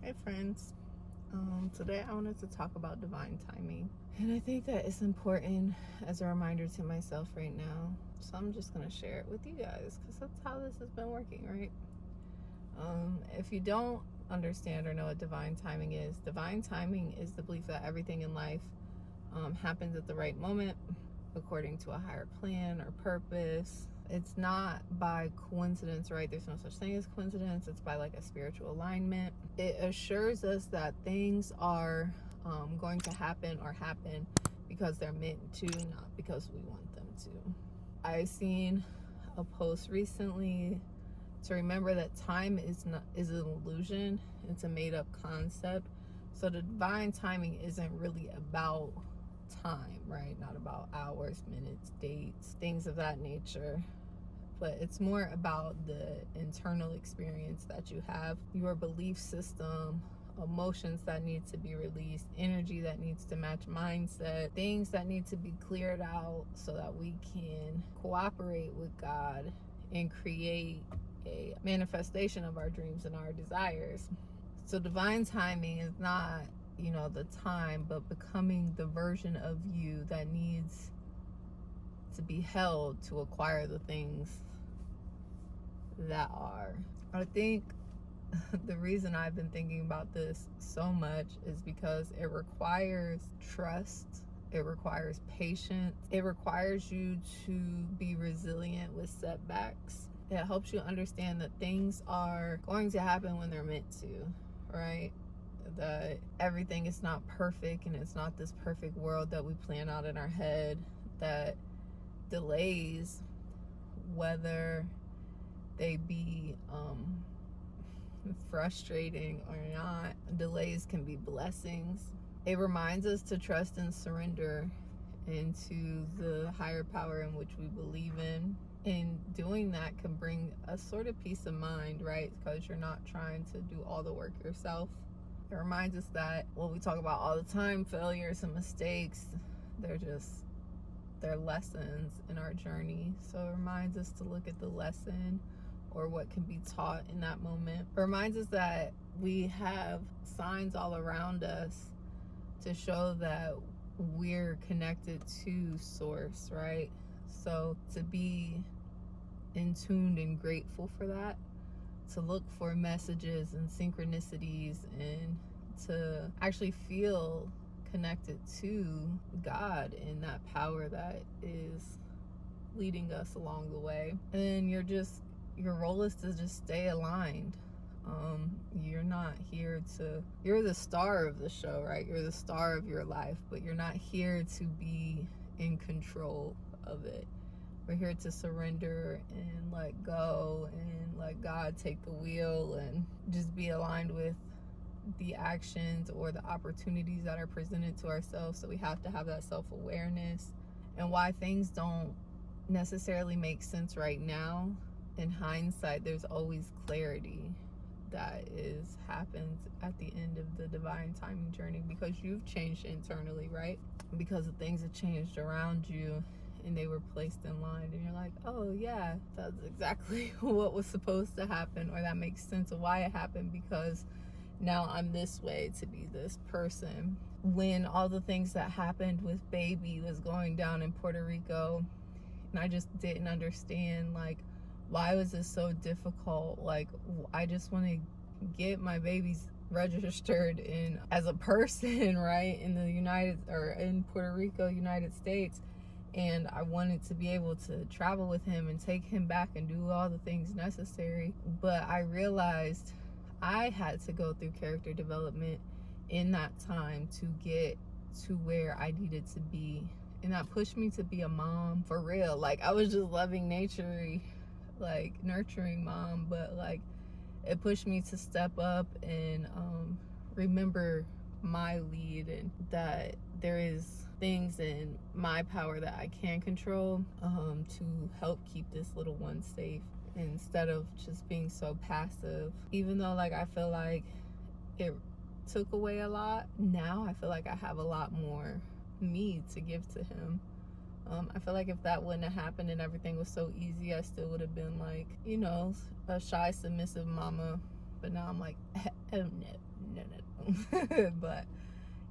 Hey friends, today I wanted to talk about divine timing, and I think that it's important as a reminder to myself right now. So I'm just gonna share it with you guys because that's how this has been working, right? If you don't understand or know what divine timing is the belief that everything in life happens at the right moment according to a higher plan or purpose. It's not by coincidence, right? There's no such thing as coincidence. It's by like a spiritual alignment. It assures us that things are going to happen because they're meant to, not because we want them to. I seen a post recently to remember that time is an illusion. It's a made up concept. So the divine timing isn't really about time, right? Not about hours, minutes, dates, things of that nature. But it's more about the internal experience that you have, your belief system, emotions that need to be released, energy that needs to match mindset, things that need to be cleared out so that we can cooperate with God and create a manifestation of our dreams and our desires. So divine timing is not, the time, but becoming the version of you that needs to be held to acquire the things that are. I think the reason I've been thinking about this so much is because it requires trust. It requires patience. It requires you to be resilient with setbacks. It helps you understand that things are going to happen when they're meant to, right? That everything is not perfect and it's not this perfect world that we plan out in our head. That delays, whether they be frustrating or not, delays can be blessings. It reminds us to trust and surrender into the higher power in which we believe in. And doing that can bring a sort of peace of mind, right? Because you're not trying to do all the work yourself. It reminds us that what we talk about all the time, failures and mistakes, they're lessons in our journey. So it reminds us to look at the lesson or what can be taught in that moment. It reminds us that we have signs all around us to show that we're connected to source, right? So to be in tune and grateful for that, to look for messages and synchronicities, and to actually feel connected to God and that power that is leading us along the way. And your role is to just stay aligned. You're not here you're the star of the show, right? You're the star of your life, but you're not here to be in control of it. We're here to surrender and let go and let God take the wheel and just be aligned with the actions or the opportunities that are presented to ourselves. So we have to have that self-awareness, and why things don't necessarily make sense right now. In hindsight, there's always clarity that happens at the end of the divine timing journey, because you've changed internally, right? Because the things have changed around you and they were placed in line, and you're like, oh yeah, that's exactly what was supposed to happen, or that makes sense of why it happened, because now I'm this way to be this person. When all the things that happened with baby was going down in Puerto Rico, and I just didn't understand, like, why was this so difficult? Like, I just want to get my babies registered in as a person, right, in in Puerto Rico, United States, and I wanted to be able to travel with him and take him back and do all the things necessary. But I realized I had to go through character development in that time to get to where I needed to be. And that pushed me to be a mom for real. Like, I was just loving nature, like nurturing mom, but like it pushed me to step up and remember my lead, and that there is things in my power that I can control to help keep this little one safe, instead of just being so passive. Even though, like, I feel like it took away a lot, now I feel like I have a lot more me to give to him. I feel like if that wouldn't have happened and everything was so easy, I still would have been like, a shy, submissive mama. But now I'm like, oh no, But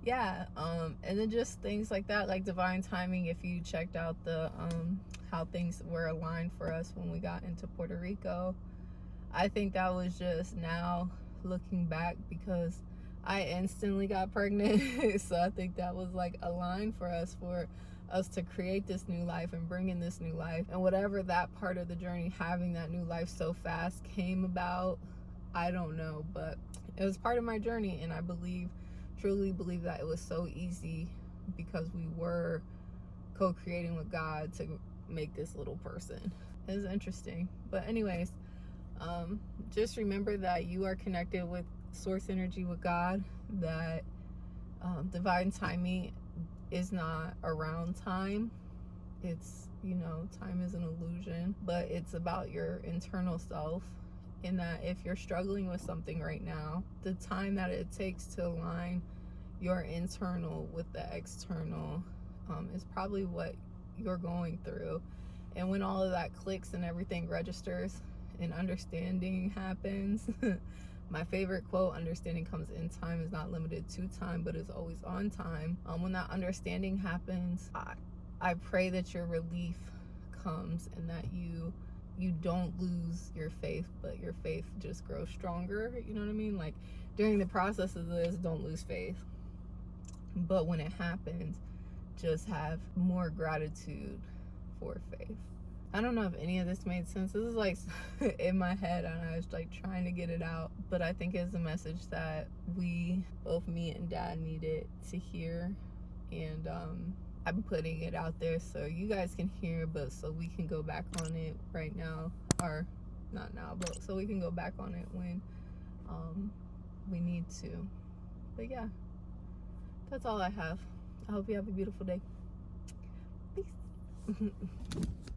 yeah, and then just things like that, like divine timing. If you checked out the how things were aligned for us when we got into Puerto Rico, I think that was just now looking back, because I instantly got pregnant. So I think that was like a line for us to create this new life and bring in this new life. And whatever that part of the journey, having that new life so fast came about, I don't know, but it was part of my journey. And I truly believe that it was so easy because we were co-creating with God to make this little person. It was interesting. But anyways, just remember that you are connected with source energy, with God, that divine timing is not around time. It's, time is an illusion, but it's about your internal self. In that if you're struggling with something right now, the time that it takes to align your internal with the external is probably what you're going through. And when all of that clicks and everything registers and understanding happens, my favorite quote, understanding comes in time, is not limited to time, but is always on time. When that understanding happens, I pray that your relief comes and that you don't lose your faith, but your faith just grows stronger. You know what I mean? Like during the process of this, don't lose faith. But when it happens, just have more gratitude for faith. I don't know if any of this made sense. This is like in my head and I was like trying to get it out. But I think it's a message that both me and Dad, needed to hear. And I'm putting it out there so you guys can hear, but so we can go back on it right now. Or not now, but so we can go back on it when we need to. But yeah, that's all I have. I hope you have a beautiful day. Peace.